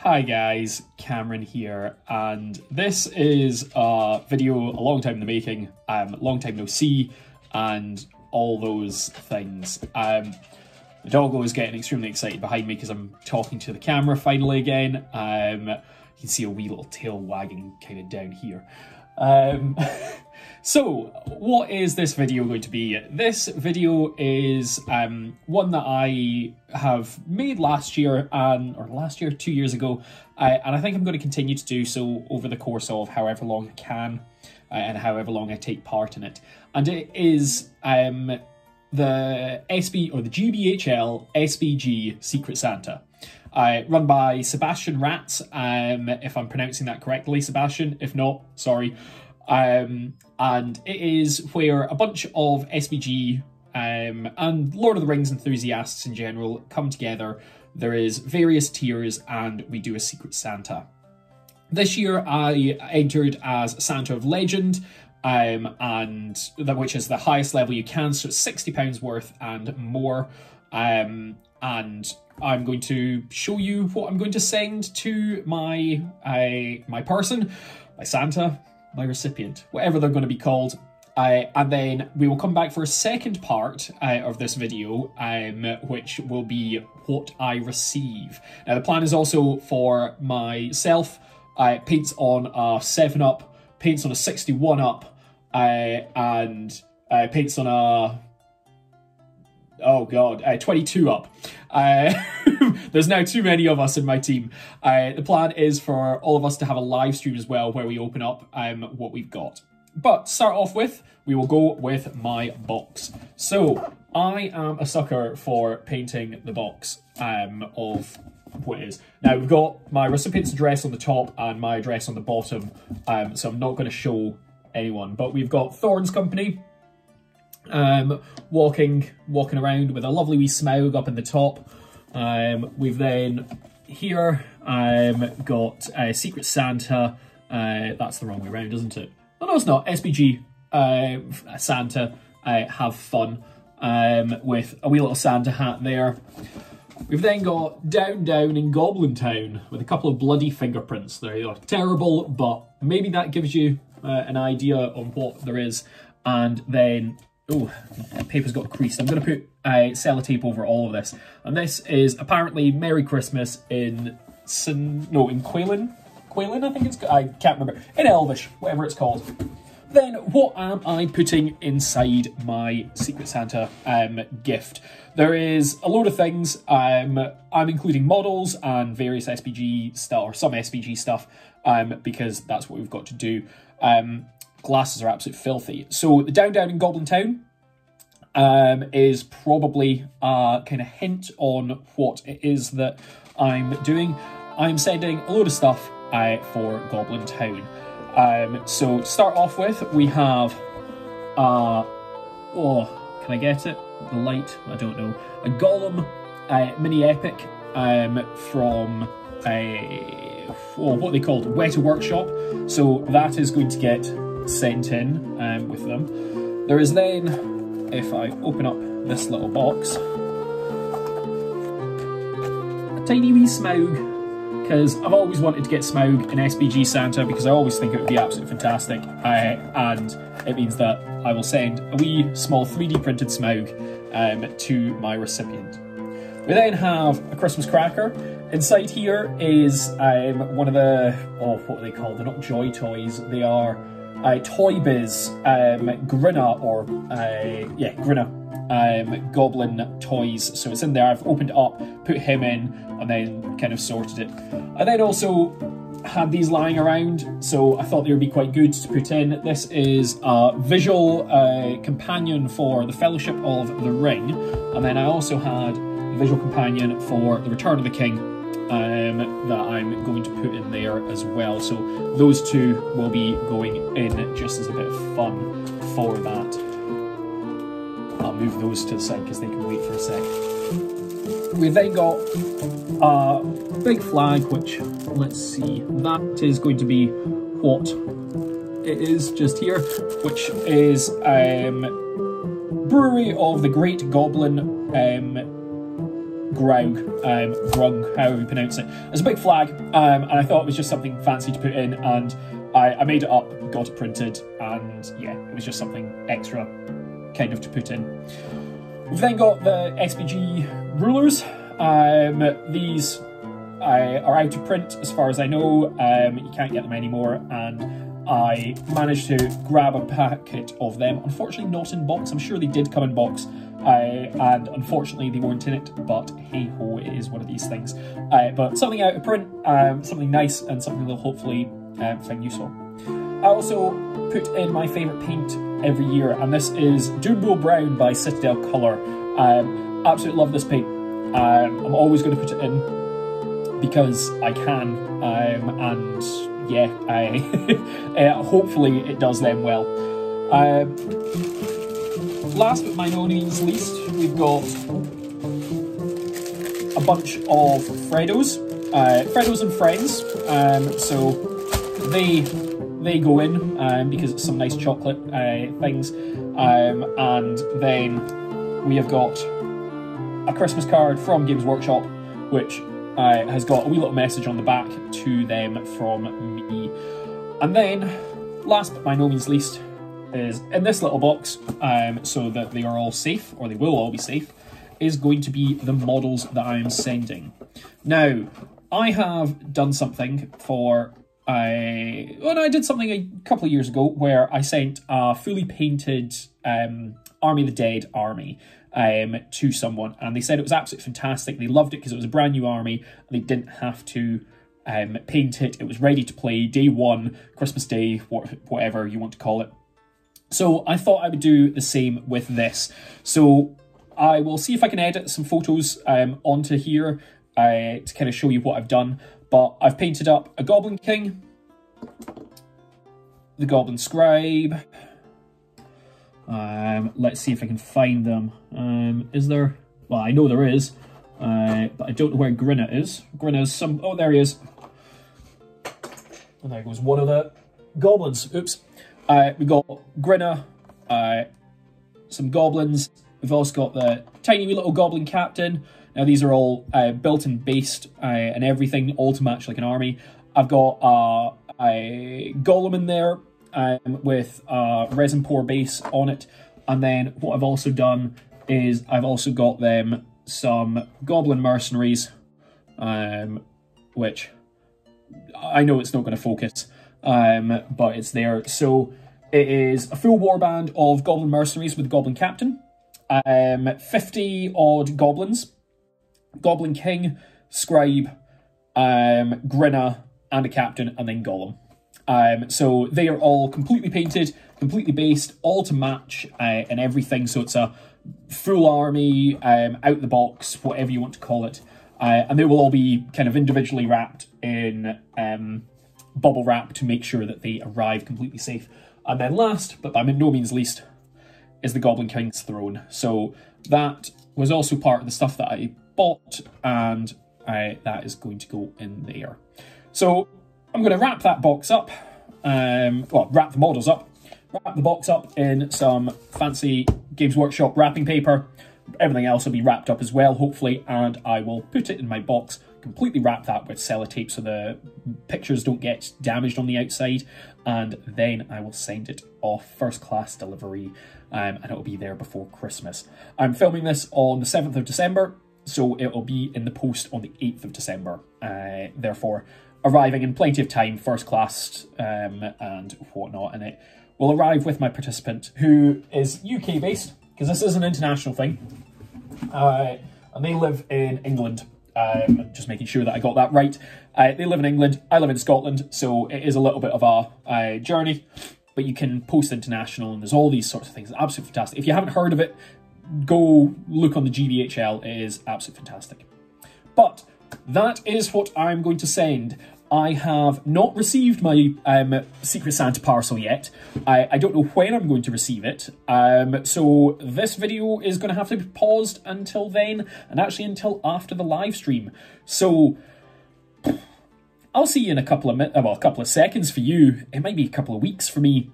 Hi guys, Cameron here, and this is a video a long time in the making, long time no see, and all those things. The doggo is getting extremely excited behind me because I'm talking to the camera finally again. You can see a wee little tail wagging kind of down here. So, what is this video going to be? This video is one that I have made last year, or 2 years ago, and I think I'm going to continue to do so over the course of however long I can, and however long I take part in it. And it is the GBHL SBG Secret Santa. Run by Sebastian Ratz, if I'm pronouncing that correctly, Sebastian. If not, sorry. And it is where a bunch of SBG and Lord of the Rings enthusiasts in general come together. There is various tiers and we do a Secret Santa. This year I entered as Santa of Legend, which is the highest level you can, so it's £60 worth and more. And I'm going to show you what I'm going to send to my person, my Santa, my recipient, whatever they're going to be called. And then we will come back for a second part of this video, which will be what I receive. Now, the plan is also for myself, paints on a 7-up, paints on a 61-up, and paints on a... oh god, 22-up. There's now too many of us in my team. The plan is for all of us to have a live stream as well, where we open up what we've got. But to start off with, we will go with my box. So, I am a sucker for painting the box of what it is. Now, we've got my recipient's address on the top and my address on the bottom, so I'm not going to show anyone. But we've got Thorns Company, walking around with a lovely wee Smaug up in the top. We've then here got Secret Santa. That's the wrong way around, isn't it? Oh no, it's not. SBG Santa. Have fun with a wee little Santa hat there. We've then got Down in Goblin Town with a couple of bloody fingerprints. They are terrible, but maybe that gives you an idea on what there is. And then, oh, the paper's got creased. I'm going to put sellotape over all of this. And this is apparently Merry Christmas in Quailin? Quailin, I think it's... I can't remember. In Elvish, whatever it's called. Then, what am I putting inside my Secret Santa gift? There is a load of things. I'm including models and various SBG stuff, or some SBG stuff, because that's what we've got to do. Glasses are absolutely filthy. So the Down in Goblin Town is probably a kind of hint on what it is that I'm doing. I'm sending a load of stuff for Goblin Town. So to start off with, we have oh, can I get it? The light? I don't know. A Golem mini epic from what they called Weta Workshop. So that is going to get sent in with them. There is then, if I open up this little box, a tiny wee Smaug, because I've always wanted to get Smaug in SBG Santa because I always think it would be absolutely fantastic, and it means that I will send a wee small 3D printed Smaug to my recipient. We then have a Christmas cracker. Inside here is one of the, what are they called? They're not Joy Toys, they are Toy Biz Grinna, or Grinna Goblin Toys. So it's in there. I've opened it up, put him in, and then kind of sorted it. I then also had these lying around, so I thought they would be quite good to put in. This is a visual companion for the Fellowship of the Ring, and then I also had a visual companion for the Return of the King that I'm going to put in there as well. So those two will be going in just as a bit of fun for that. I'll move those to the side because they can wait for a sec. We've then got a big flag, which, let's see, that is going to be what it is just here, which is Brewery of the Great Goblin grung, however you pronounce it. It's a big flag, and I thought it was just something fancy to put in, and I made it up, got it printed, and yeah, it was just something extra kind of to put in. We've then got the SBG rulers. These are out of print as far as I know. You can't get them anymore, and I managed to grab a packet of them. Unfortunately not in box. I'm sure they did come in box, and unfortunately they weren't in it, but hey ho, it is one of these things. But something out of print, something nice, and something they'll hopefully find useful. I also put in my favourite paint every year, and this is Doombull Brown by Citadel Colour. Absolutely love this paint. I'm always going to put it in because I can, and yeah, hopefully it does them well. Last but by no means least, we've got a bunch of Freddos, Freddos and Friends. So they go in because it's some nice chocolate things, and then we have got a Christmas card from Games Workshop, which has got a wee little message on the back to them from me. And then, last but by no means least, is in this little box, so that they are all safe, or they will all be safe, is going to be the models that I am sending. Now, I have done something for... I did something a couple of years ago where I sent a fully painted Army of the Dead army to someone, and they said it was absolutely fantastic. They loved it because it was a brand new army, and they didn't have to paint it. It was ready to play day one, Christmas Day, whatever you want to call it. So I thought I would do the same with this. So I will see if I can edit some photos onto here to kind of show you what I've done. But I've painted up a Goblin King, the Goblin Scribe. Let's see if I can find them. Is there? Well, I know there is, but I don't know where Grinna is. Grinna is some... Oh, there he is. And there goes one of the goblins. Oops. We got Grinna, some goblins. We've also got the tiny wee little Goblin Captain. Now, these are all built and based and everything, all to match like an army. I've got a Golem in there with a resin pour base on it. And then what I've also done is I've also got them some Goblin Mercenaries, which I know it's not going to focus, but it's there. So it is a full warband of Goblin Mercenaries with the Goblin Captain, 50 odd goblins, Goblin King, Scribe, Grinna, and a Captain, and then Golem. So they are all completely painted, completely based, all to match and everything. So it's a full army, out the box, whatever you want to call it. And they will all be kind of individually wrapped in bubble wrap to make sure that they arrive completely safe. And then last, but by no means least, is the Goblin King's Throne. So that was also part of the stuff that I bought, and that is going to go in there. So I'm going to wrap that box up, well, wrap the models up, wrap the box up in some fancy Games Workshop wrapping paper. Everything else will be wrapped up as well, hopefully, and I will put it in my box, completely wrap that with sellotape so the pictures don't get damaged on the outside, and then I will send it off first class delivery, and it will be there before Christmas. I'm filming this on the 7th of December, so it will be in the post on the 8th of December, therefore arriving in plenty of time, first class and whatnot, and it will arrive with my participant, who is UK based, because this is an international thing, and they live in England. Just making sure that I got that right. They live in England, I live in Scotland, so it is a little bit of a journey, but you can post international, and there's all these sorts of things. It's absolutely fantastic. If you haven't heard of it, go look on the GBHL. It is absolutely fantastic. But that is what I'm going to send. I have not received my Secret Santa parcel yet. I don't know when I'm going to receive it. So this video is going to have to be paused until then, and actually until after the live stream. So I'll see you in a couple of seconds for you. It might be a couple of weeks for me.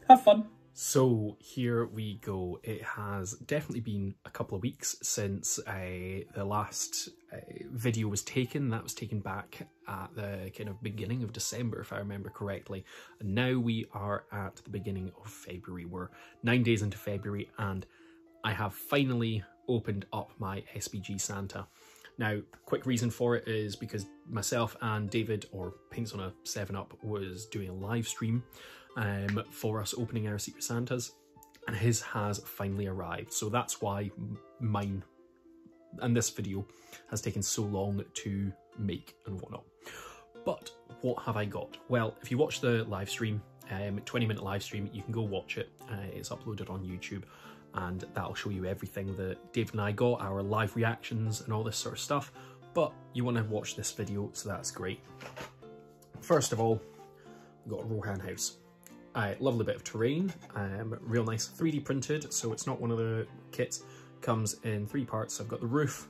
Have fun. So here we go. It has definitely been a couple of weeks since the last video was taken. That was taken back at the kind of beginning of December, if I remember correctly. And now we are at the beginning of February. We're 9 days into February and I have finally opened up my SBG Santa. Now, quick reason for it is because myself and David, or Paints on a 7-Up, was doing a live stream for us opening our Secret Santas, and his has finally arrived. So that's why mine and this video has taken so long to make and whatnot. But what have I got? Well, if you watch the live stream, 20-minute live stream, you can go watch it. It's uploaded on YouTube. And that'll show you everything that David and I got, our live reactions and all this sort of stuff. But you want to watch this video, so that's great. First of all, we've got a Rohan house. Lovely bit of terrain, real nice 3D printed, so it's not one of the kits. Comes in 3 parts. I've got the roof,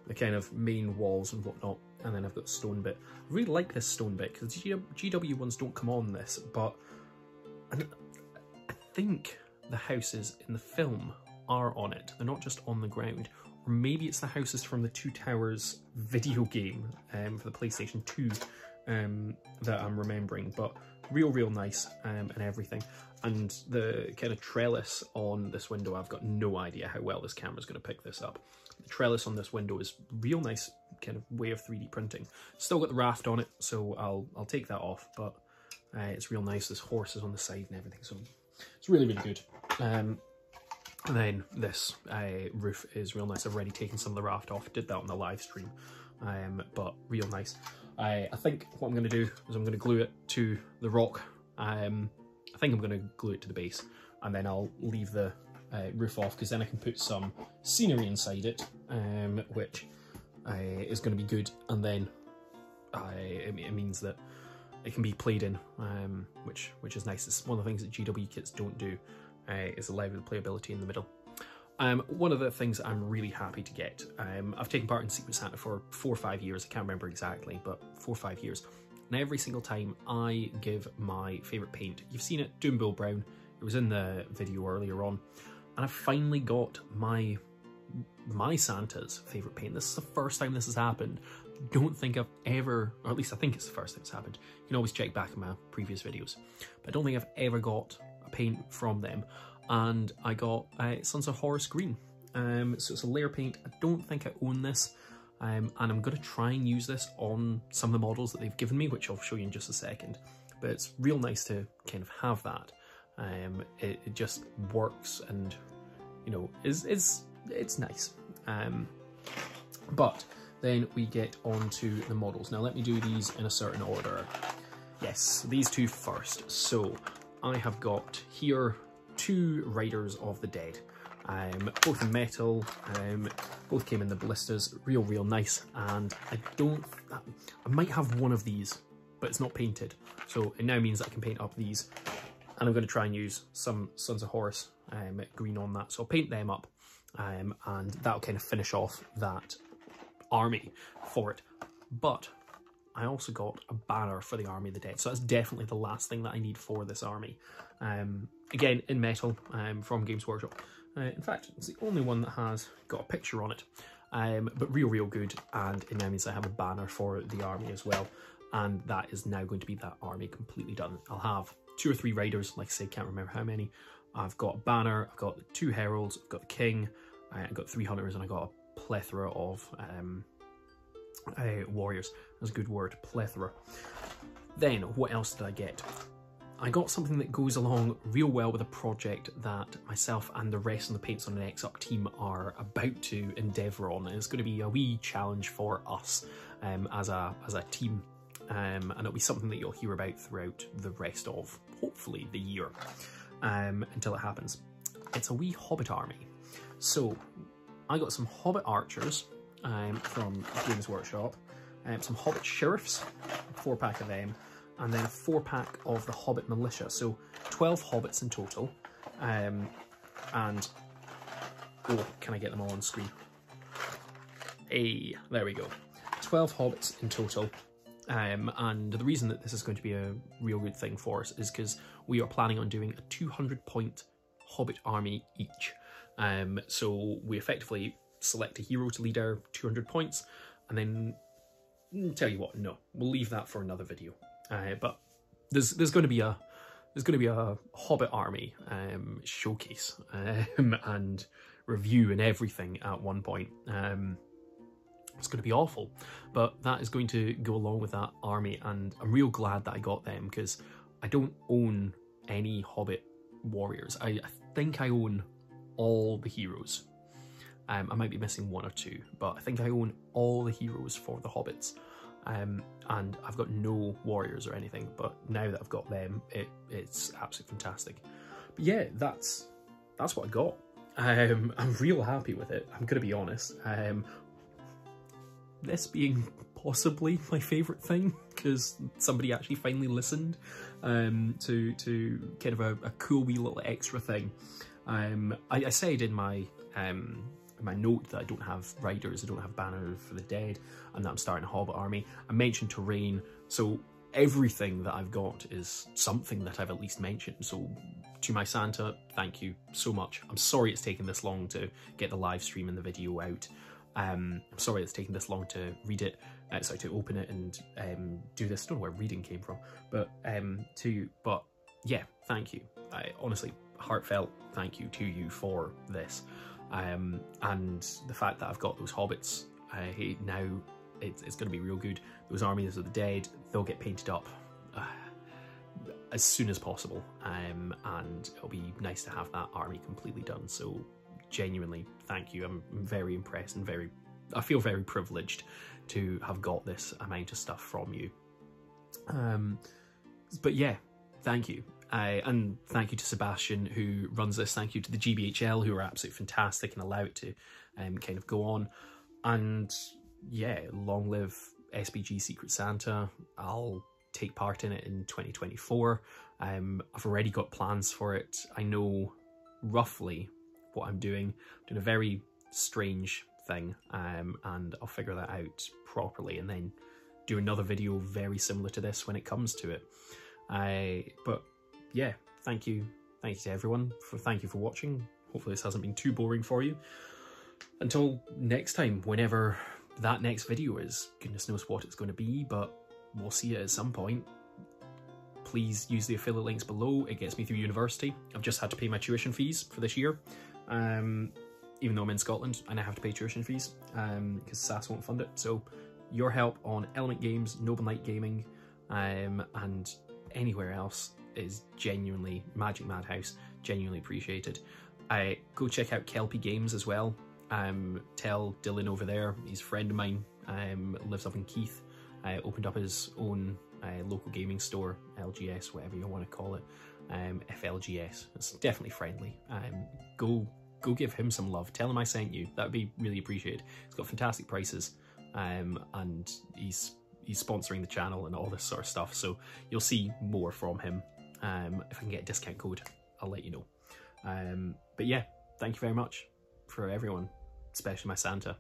the kind of main walls and whatnot, and then I've got the stone bit. I really like this stone bit, because the GW ones don't come on this, but I think the houses in the film are on it. They're not just on the ground. Or maybe it's the houses from the Two Towers video game for the PlayStation 2 that I'm remembering. But real nice and everything. And the kind of trellis on this window, I've got no idea how well this camera's going to pick this up. The trellis on this window is real nice kind of way of 3D printing. Still got the raft on it, so I'll take that off, but it's real nice. There's horses on the side and everything, so it's really good. And then this roof is real nice. I've already taken some of the raft off, did that on the live stream, but real nice. I think what I'm going to do is I'm going to glue it to the rock. I think I'm going to glue it to the base, and then I'll leave the roof off, because then I can put some scenery inside it, which is going to be good, and then it means that it can be played in, which is nice. It's one of the things that GW kits don't do, is allow the playability in the middle. One of the things I'm really happy to get, I've taken part in Secret Santa for 4 or 5 years, I can't remember exactly, but 4 or 5 years. And every single time I give my favourite paint, you've seen it, Doombull Brown, it was in the video earlier on, and I've finally got my Santa's favourite paint. This is the first time this has happened. Don't think I've ever, or at least I think it's the first time it's happened. You can always check back in my previous videos. But I don't think I've ever got a paint from them. And I got Sons of Horus Green. So it's a layer paint. I don't think I own this. And I'm going to try and use this on some of the models that they've given me, which I'll show you in just a second. But it's real nice to kind of have that. It just works, and, you know, it's nice. But then we get on to the models. Now let me do these in a certain order. Yes, these two first. So I have got here 2 Riders of the Dead. Both in metal, both came in the blisters, real nice. And I might have one of these, but it's not painted. So it now means that I can paint up these. And I'm going to try and use some Sons of Horus green on that. So I'll paint them up, and that'll kind of finish off that army for it. But I also got a banner for the Army of the Dead, so that's definitely the last thing that I need for this army. Again, in metal, from Games Workshop. In fact, it's the only one that has got a picture on it, but real good, and it now means I have a banner for the army as well, and that is now going to be that army completely done. I'll have 2 or 3 riders, like I say, can't remember how many. I've got a banner, I've got 2 heralds, I've got the king, I've got 3 hunters, and I got a plethora of warriors. That's a good word, plethora. Then, what else did I get? I got something that goes along real well with a project that myself and the rest of the Paints on an X-Up team are about to endeavour on. It's going to be a wee challenge for us as a team, and it'll be something that you'll hear about throughout the rest of, hopefully, the year, until it happens. It's a wee Hobbit army. So, I got some Hobbit archers from Games Workshop, some Hobbit sheriffs, a 4-pack of them, and then a 4-pack of the Hobbit militia. So 12 hobbits in total, and oh, can I get them all on screen? Hey, there we go. 12 hobbits in total, And the reason that this is going to be a real good thing for us is because we are planning on doing a 200-point Hobbit army each. So we effectively select a hero to lead our 200 points, and then tell you what, no, we'll leave that for another video. But there's going to be a Hobbit army showcase and review and everything at one point. It's going to be awful, but that is going to go along with that army, and I'm real glad that I got them because I don't own any Hobbit warriors. I think I own all the heroes. I might be missing one or two, but I think I own all the heroes for the Hobbits. And I've got no warriors or anything, but now that I've got them, it's absolutely fantastic. But yeah, that's what I got. I'm real happy with it, I'm gonna be honest. This being possibly my favourite thing, because somebody actually finally listened to kind of a cool wee little extra thing. I said in my note that I don't have riders, I don't have Banner for the Dead, and that I'm starting a Hobbit army. I mentioned terrain, so everything that I've got is something that I've at least mentioned. So to my Santa, thank you so much. I'm sorry it's taken this long to get the live stream and the video out. I'm sorry it's taken this long to read it, sorry, to open it and do this. I don't know where reading came from, but yeah, thank you. I honestly, heartfelt thank you to you for this. And the fact that I've got those hobbits, now it's going to be real good. Those armies of the dead, they'll get painted up as soon as possible, and it'll be nice to have that army completely done. So genuinely, thank you. I'm very impressed and I feel very privileged to have got this amount of stuff from you. But yeah, thank you. And thank you to Sebastian, who runs this. Thank you to the GBHL, who are absolutely fantastic and allow it to kind of go on. And yeah, long live SBG Secret Santa. I'll take part in it in 2024. I've already got plans for it. I know roughly what I'm doing. I'm doing a very strange thing, and I'll figure that out properly and then do another video very similar to this when it comes to it. But yeah, thank you to everyone. Thank you for watching. Hopefully this hasn't been too boring for you. Until next time, whenever that next video is, goodness knows what it's going to be, but we'll see it at some point. Please use the affiliate links below. It gets me through university. I've just had to pay my tuition fees for this year. Even though I'm in Scotland, I now have to pay tuition fees because SAS won't fund it. So your help on Element Games, Noble Knight Gaming, and anywhere else is genuinely, Magic Madhouse, genuinely appreciated. Go check out Kelpie Games as well. Tell Dylan over there, he's a friend of mine, lives up in Keith, opened up his own local gaming store, LGS, whatever you want to call it, FLGS. It's definitely friendly. Go give him some love. Tell him I sent you. That would be really appreciated. He's got fantastic prices, and he's sponsoring the channel and all this sort of stuff. So you'll see more from him. If I can get a discount code, I'll let you know. But yeah, thank you very much for everyone, especially my Santa.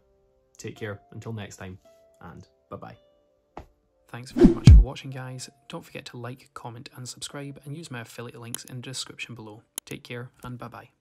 Take care until next time, and bye-bye. Thanks very much for watching, guys. Don't forget to like, comment and subscribe, and use my affiliate links in the description below. Take care and bye-bye.